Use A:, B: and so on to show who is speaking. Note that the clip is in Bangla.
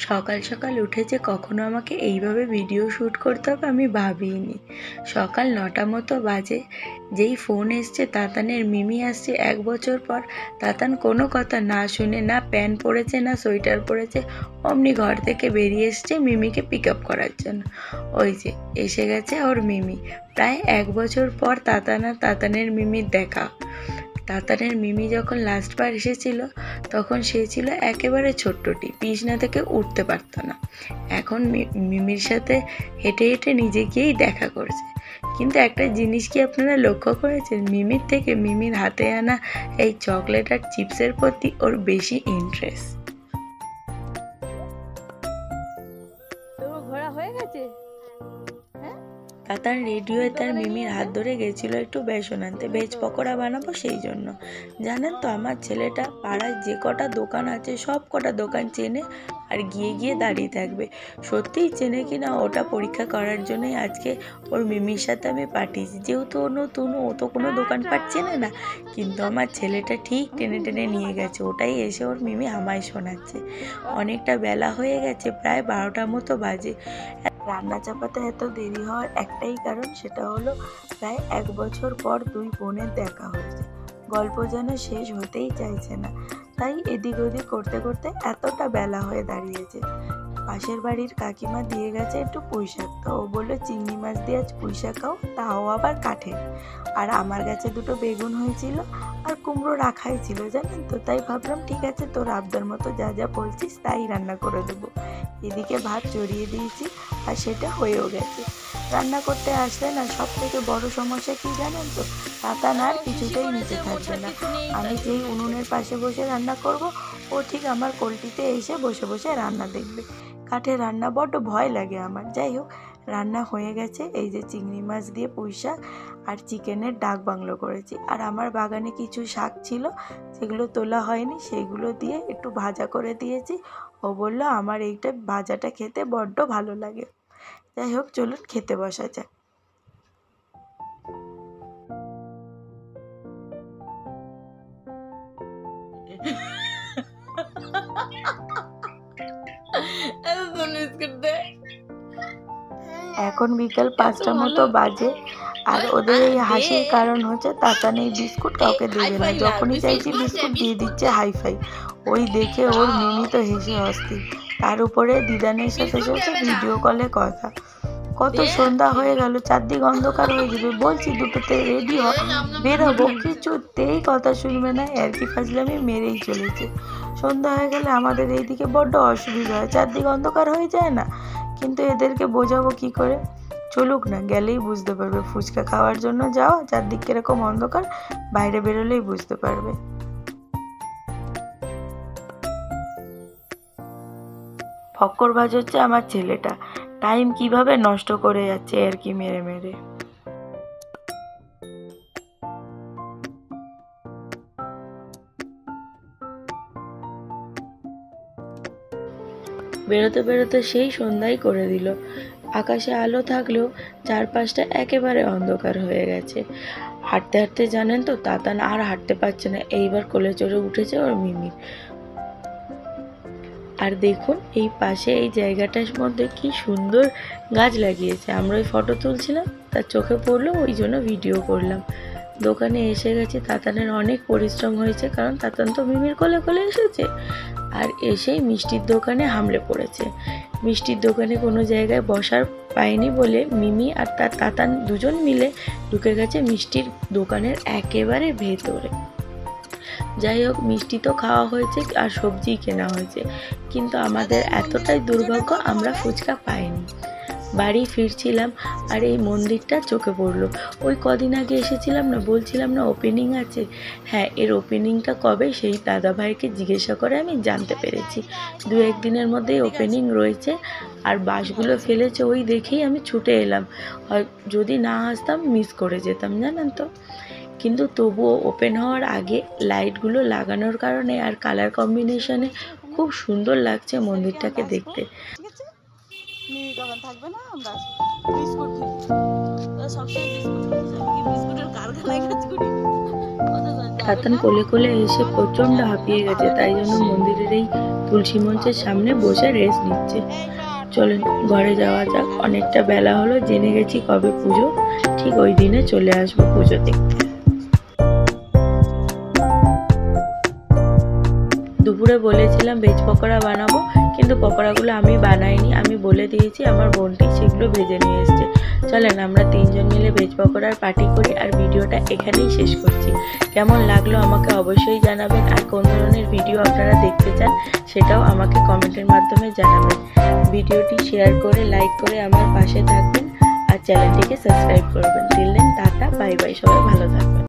A: সকাল সকাল উঠে যে কখনো আমাকে এইভাবে ভিডিও শ্যুট করতে হবে আমি ভাবিনি। সকাল 9টা মতো বাজে, যেই ফোন এসছে তাতানের মিমি আসছে 1 বছর পর। তাতান কোনো কথা না শুনে, না প্যান্ট পরেছে না সোয়েটার পরেছে, অমনি ঘর থেকে বেরিয়ে এসছে মিমিকে পিক আপ করার জন্য। ওই যে এসে গেছে ওর মিমি। প্রায় 1 বছর পর তাতান আর তাতানের মিমির দেখা। তাতানের মিমি যখন লাস্টবার এসেছিল তখন সে ছিল একেবারে ছোট্টটি, বিছানা থেকে উঠতে পারত না। এখন মিমির সাথে হেঁটে হেঁটে নিজে গিয়েই দেখা করছে। কিন্তু একটা জিনিস কি আপনারা লক্ষ্য করেছেন, মিমির থেকে মিমির হাতে আনা এই চকলেট আর চিপসের প্রতি ওর বেশি ইন্টারেস্ট।
B: ঘোরা হয়ে গেছে।
A: তাতান রেডি হয়ে তার মিমির হাত ধরে গেছিল একটু বেসন আনতে, ভেজ পকোড়া বানাবো সেই জন্য। জানেন তো আমার ছেলেটা পাড়ায় যে কটা দোকান আছে সব কটা দোকান চেনে আর গিয়ে গিয়ে দাঁড়িয়ে থাকবে। সত্যিই চেনে কিনা ওটা পরীক্ষা করার জন্যই আজকে ওর মিমির সাথে আমি পাঠিয়েছি। যেহেতু ও নতুন, ও তো কোনো দোকানপাট চেনে না, কিন্তু আমার ছেলেটা ঠিক টেনে টেনে নিয়ে গেছে। ওটাই এসে ওর মিমি আমায় শোনাচ্ছে। অনেকটা বেলা হয়ে গেছে, প্রায় 12টার মতো বাজে। রান্না চাপাতে এত দেরি হওয়ার একটাই কারণ, সেটা হলো প্রায় 1 বছর পর দুই বোনের দেখা হয়েছে। গল্প যেন শেষ হতেই চাইছে না, তাই এদিক ওদিক করতে করতে এতটা বেলা হয়ে দাঁড়িয়েছে। পাশের বাড়ির কাকিমা দিয়ে গেছে একটু পুঁই শাক, তো ও বললো চিংড়ি মাছ দিয়ে আজ পুঁই শাক খাও, তাও আবার কাঠের। আর আমার কাছে 2টো বেগুন হয়েছিল আর কুমড়ো রাখাই ছিল জানেন তো, তাই ভাবলাম ঠিক আছে তোর আবদার মতো যা যা বলছিস তাই রান্না করে দেবো। এদিকে ভাত চড়িয়ে দিয়েছি আর সেটা হয়েও গেছে। রান্না করতে আসলে না সব থেকে বড় সমস্যা কি জানেন তো, তাতান আর কিছুতেই নিচে থাকবে না। আমি যেই উনুনের পাশে বসে রান্না করব, ও ঠিক আমার কোলটিতে এসে বসে বসে রান্না দেখবে। কাঠে রান্না বড্ড ভয় লাগে আমার। যাই হোক, রান্না হয়ে গেছে। এই যে চিংড়ি মাছ দিয়ে পুঁই শাক আর চিকেনের ডাক বাংলো করেছি। আর আমার বাগানে কিছু শাক ছিল যেগুলো তোলা হয়নি, সেইগুলো দিয়ে একটু ভাজা করে দিয়েছি। ও বলল আমার এইটা ভাজাটা খেতে বড্ড ভালো লাগে। যাই হোক, চলুন খেতে বসা যাক। এখন বিকাল 5টা মতো বাজে, আর ওদের এই হাসির কারণ হচ্ছে তাতান এই বিস্কুট কাউকে দেবে না। যখনই চাইছি বিস্কুট দিয়ে দিচ্ছে হাইফাই। ওই দেখে ওর মিমি তো হেসে অস্থির। তার উপরে দিদানের সাথে চলছে ভিডিও কলে কথা। কত সন্ধ্যা হয়ে গেল, চারদিক অন্ধকার হয়ে যাবে। বলছি 2টোতে রেডি হ, বেরোবো, কিছুতেই কথা শুনবে না। আর কি ফাজলামি মেরেই চলেছে। সন্ধ্যা হয়ে গেলে আমাদের এইদিকে বড্ড অসুবিধা হয়, চারদিক অন্ধকার হয়ে যায় না। কিন্তু এদেরকে বোঝাবো কি করে? চলুক না, গেলেই বুঝতে পারবে। ফুচকা খাওয়ার জন্য যাওয়া, চারদিক কিরকম অন্ধকার, বাইরে বেরোলেই বুঝতে পারবে। ফক্করবাজ হচ্ছে আমার ছেলেটা, টাইম কিভাবে নষ্ট করে যাচ্ছে আর কি মেরে মেরে। বেরোতে বেরোতে সেই সন্ধ্যাই করে দিল। আকাশে আলো থাকলেও চারপাশটা একেবারে অন্ধকার হয়ে গেছে। হাঁটতে হাঁটতে জানেন তো তাতান আর হাঁটতে পারছে না, এইবার কোলে চড়ে উঠেছে ওর মিমির। আর দেখুন এই পাশে এই জায়গাটার মধ্যে কি সুন্দর গাছ লাগিয়েছে। আমরা ওই ফটো তুলছিলাম, তার চোখে পড়লো, ওই জন্য ভিডিও করলাম। দোকানে এসে গেছি। তাতানের অনেক পরিশ্রম হয়েছে, কারণ তাতান তো মিমির কোলে কোলে এসেছে। আর এসেই মিষ্টির দোকানে হামলে পড়েছে। মিষ্টির দোকানে কোনো জায়গায় বসার পায়নি বলে মিমি আর তার তাতান দুজন মিলে ঢুকে গেছে মিষ্টির দোকানের একেবারে ভেতরে। যাই হোক, মিষ্টি তো খাওয়া হয়েছে আর সবজি কেনা হয়েছে, কিন্তু আমাদের এতটাই দুর্ভাগ্য আমরা ফুচকা পাইনি। বাড়ি ফিরছিলাম আর এই মন্দিরটা চোখে পড়লো। ওই কদিন আগে এসেছিলাম না, বলছিলাম না ওপেনিং আছে। হ্যাঁ, এর ওপেনিংটা কবে সেই দাদাভাইকে জিজ্ঞাসা করে আমি জানতে পেরেছি। 2-1 দিনের মধ্যেই ওপেনিং রয়েছে। আর বাসগুলো ফেলেছে ওই দেখেই আমি ছুটে এলাম, যদি না আসতাম মিস করে যেতাম জানেন তো। কিন্তু তবুও ওপেন হওয়ার আগে লাইটগুলো লাগানোর কারণে আর কালার কম্বিনেশনে খুব সুন্দর লাগছে মন্দিরটাকে দেখতে।
B: থাকবে না, আমরা বিস্কুট সবসময় বিস্কুটের কারখানায় কাজ করি।
A: তাতান কোলে কোলে এসে প্রচণ্ড হাঁপিয়ে গেছে, তাই জন্য মন্দিরের এই তুলসী মঞ্চের সামনে বসে রেস্ট নিচ্ছে। চলেন ঘরে যাওয়া যাক, অনেকটা বেলা হলো, জেনে গেছি কবে পুজো, ঠিক ওই দিনে চলে আসবো পুজো দেখতে। দুপুরে বলেছিলাম ভেজ পকোড়া বানাবো, কিন্তু পকোড়াগুলো আমি বানাইনি, আমি বলে দিয়েছি আমার বোনটি সেগুলো ভেজে নিয়ে এসছে। চলেন আমরা তিনজন মিলে ভেজ পকোড়ার পার্টি করি, আর ভিডিওটা এখানেই শেষ করছি। কেমন লাগলো আমাকে অবশ্যই জানাবেন, আর কোন ধরনের ভিডিও আপনারা দেখতে চান সেটাও আমাকে কমেন্টের মাধ্যমে জানাবেন। ভিডিওটি শেয়ার করে লাইক করে আমার পাশে থাকবেন, আর চ্যানেলটিকে সাবস্ক্রাইব করবেন। Till then tata, bye bye, সবাই ভালো থাকবেন।